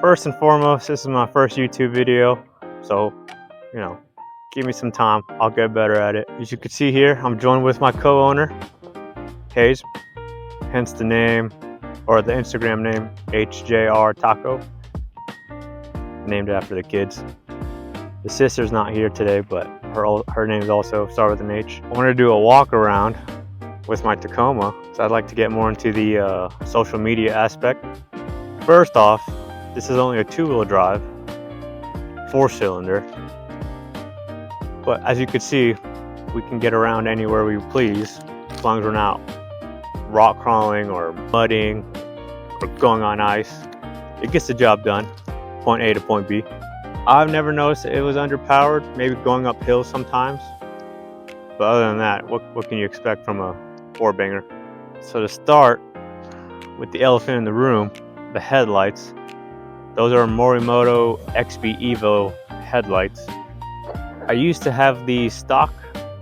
First and foremost, this is my first YouTube video, so, you know, give me some time, I'll get better at it. As you can see here, I'm joined with my co-owner, Hayes, hence the name, or the Instagram name, HJR Taco, named after the kids. The sister's not here today, but her name's also start with an H. I want to do a walk around with my Tacoma, so I'd like to get more into the social media aspect. First off, this is only a 2-wheel drive, 4-cylinder, but as you can see, we can get around anywhere we please as long as we're not rock crawling or mudding or going on ice. It gets the job done, point A to point B. I've never noticed it was underpowered, maybe going up hills sometimes, but other than that, what can you expect from a 4-banger? So to start with the elephant in the room, the headlights. Those are Morimoto XB Evo headlights. I used to have the stock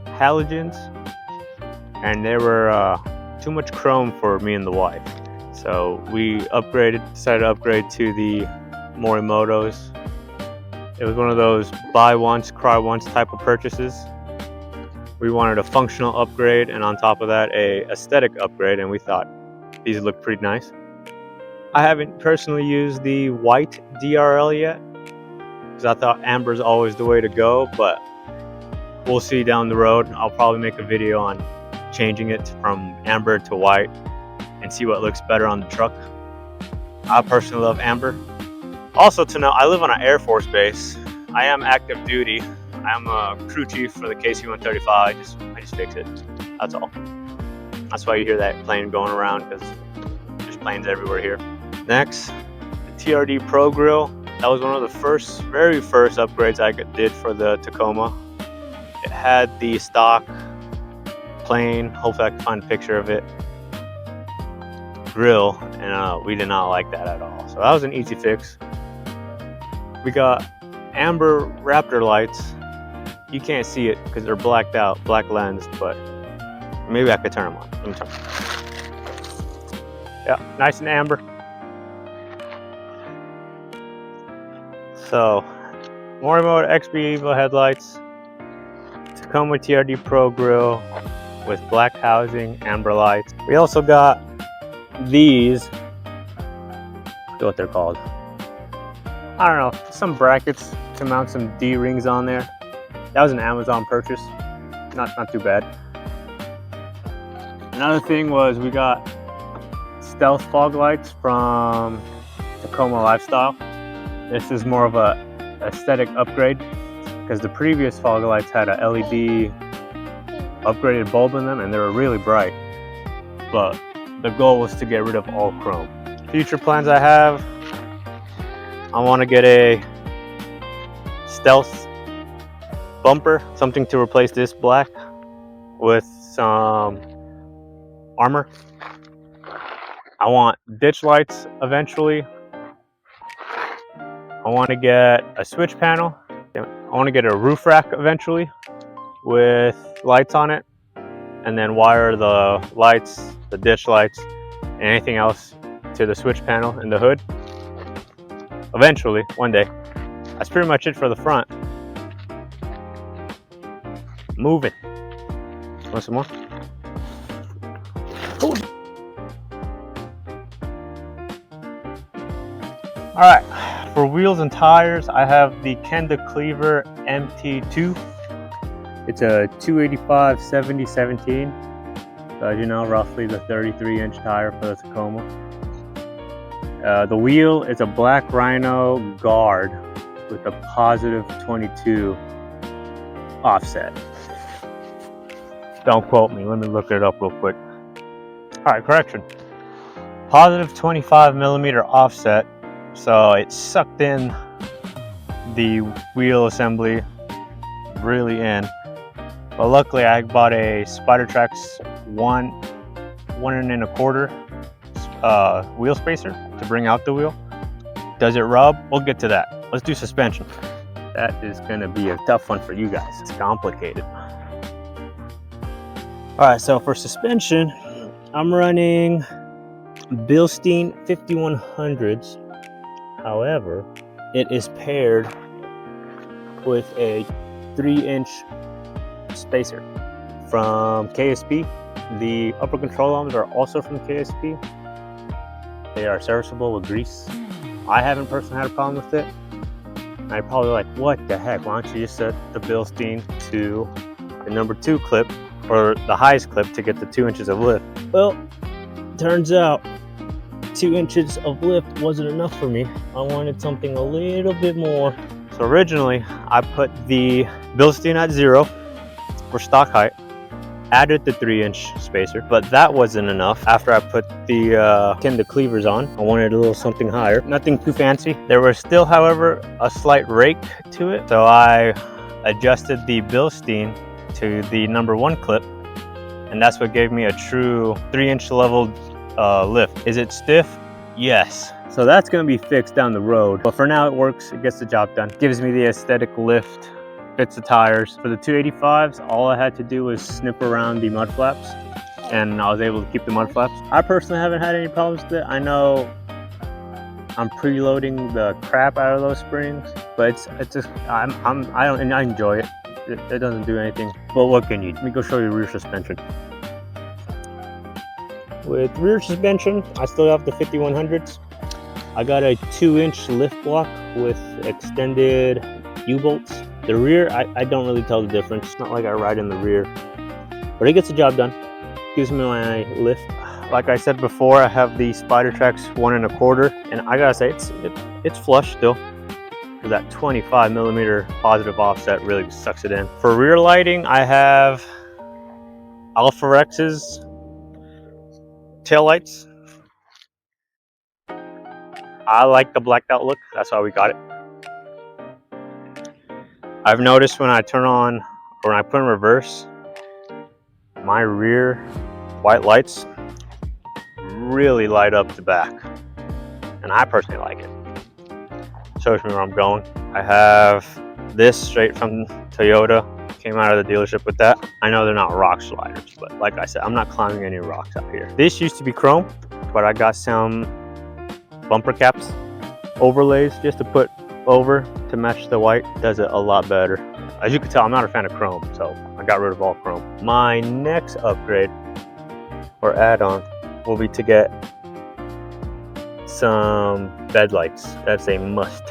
halogens, and they were too much chrome for me and the wife. So we decided to upgrade to the Morimotos. It was one of those buy once, cry once type of purchases. We wanted a functional upgrade, and on top of that, a aesthetic upgrade, and we thought these look pretty nice. I haven't personally used the white DRL yet, because I thought amber's always the way to go, but we'll see down the road. I'll probably make a video on changing it from amber to white and see what looks better on the truck. I personally love amber. Also to note, I live on an Air Force base. I am active duty. I'm a crew chief for the KC-135. I just fix it. That's all. That's why you hear that plane going around, because there's planes everywhere here. Next, the TRD Pro Grill. That was one of the very first upgrades I did for the Tacoma. It had the stock plain, hopefully I can find a picture of it, grill, and we did not like that at all. So that was an easy fix. We got amber Raptor lights. You can't see it because they're blacked out, black lens, but maybe I could turn them on. Let me turn them. Yeah, nice and amber. So, Morimoto XB Evo headlights, Tacoma TRD Pro Grill with black housing, amber lights. We also got these, I forget what they're called. I don't know, some brackets to mount some D-rings on there. That was an Amazon purchase, not too bad. Another thing was we got stealth fog lights from Tacoma Lifestyle. This is more of a aesthetic upgrade because the previous fog lights had a LED upgraded bulb in them and they were really bright. But the goal was to get rid of all chrome. Future plans I have, I want to get a stealth bumper, something to replace this black with some armor. I want ditch lights eventually. I want to get a switch panel. I want to get a roof rack eventually with lights on it, and then wire the lights, the ditch lights, and anything else to the switch panel in the hood. Eventually, one day. That's pretty much it for the front. Moving. Want some more? Ooh. All right. For wheels and tires, I have the Kenda Cleaver MT2. It's a 285 70/17. So as you know, roughly the 33-inch tire for the Tacoma. The wheel is a black Rhino guard with a positive 22 offset. Don't quote me, let me look it up real quick. All right, correction. Positive 25 millimeter offset. So it sucked in the wheel assembly really in. But luckily I bought a Spider-Trax 1.25 wheel spacer to bring out the wheel. Does it rub? We'll get to that. Let's do suspension. That is gonna be a tough one for you guys. It's complicated. All right, so for suspension, I'm running Bilstein 5100s. However, it is paired with a 3-inch spacer from KSP. The upper control arms are also from KSP. They are serviceable with grease. I haven't personally had a problem with it. I'm probably like, what the heck? Why don't you just set the Bilstein to the number 2 clip, or the highest clip, to get the 2 inches of lift? Well, turns out 2 inches of lift wasn't enough for me. I wanted something a little bit more. So originally, I put the Bilstein at 0 for stock height, added the 3-inch spacer, but that wasn't enough. After I put the cleavers on, I wanted a little something higher. Nothing too fancy. There was still, however, a slight rake to it, so I adjusted the Bilstein to the number 1 clip, and that's what gave me a true 3-inch leveled lift. Is it stiff? Yes. So that's going to be fixed down the road, but for now it works. It gets the job done. Gives me the aesthetic lift, fits the tires. For the 285s, all I had to do was snip around the mud flaps, and I was able to keep the mud flaps. I personally haven't had any problems with it. I know I'm preloading the crap out of those springs, but it's just I enjoy it. It doesn't do anything. But what can you? Let me go show you rear suspension. With rear suspension, I still have the 5100s. I got a 2-inch lift block with extended U-bolts. The rear, I don't really tell the difference. It's not like I ride in the rear, but it gets the job done. Gives me my lift. Like I said before, I have the Spider Tracks 1 1/4, and I gotta say it's flush still. That 25mm positive offset really sucks it in. For rear lighting, I have Alpha Rex's tail lights. I like the blacked out look, that's why we got it. I've noticed when I turn on, or when I put in reverse, my rear white lights really light up the back, and I personally like it. Shows me where I'm going. I have this straight from Toyota. Came out of the dealership with that. I know they're not rock sliders, but like I said, I'm not climbing any rocks out here. This used to be chrome, but I got some bumper caps, overlays just to put over to match the white. Does it a lot better. As you can tell, I'm not a fan of chrome, so I got rid of all chrome. My next upgrade or add-on will be to get some bed lights. That's a must.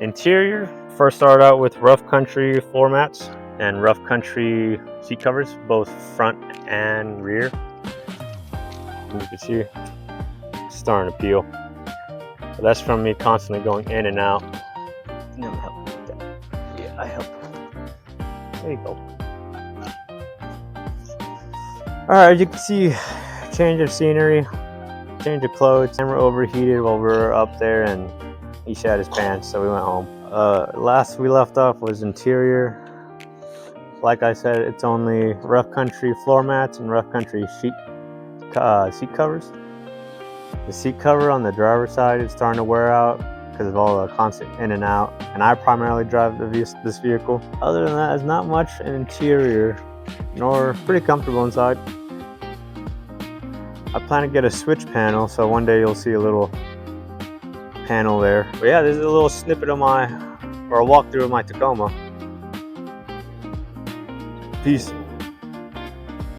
Interior, first start out with rough country floor mats and rough country seat covers, both front and rear. And you can see it's starting to peel. But that's from me constantly going in and out. No, help with that. Yeah, I help. There you go. Alright, as you can see, change of scenery, change of clothes. Camera overheated while we were up there, and he shat his pants, so we went home. Last we left off was interior. Like I said, it's only rough country floor mats and rough country seat covers. The seat cover on the driver's side is starting to wear out because of all the constant in and out, and I primarily drive this vehicle. Other than that, there's not much in interior, nor pretty comfortable inside. I plan to get a switch panel, so one day you'll see a little panel there. But yeah, this is a little snippet of a walkthrough of my Tacoma. Peace.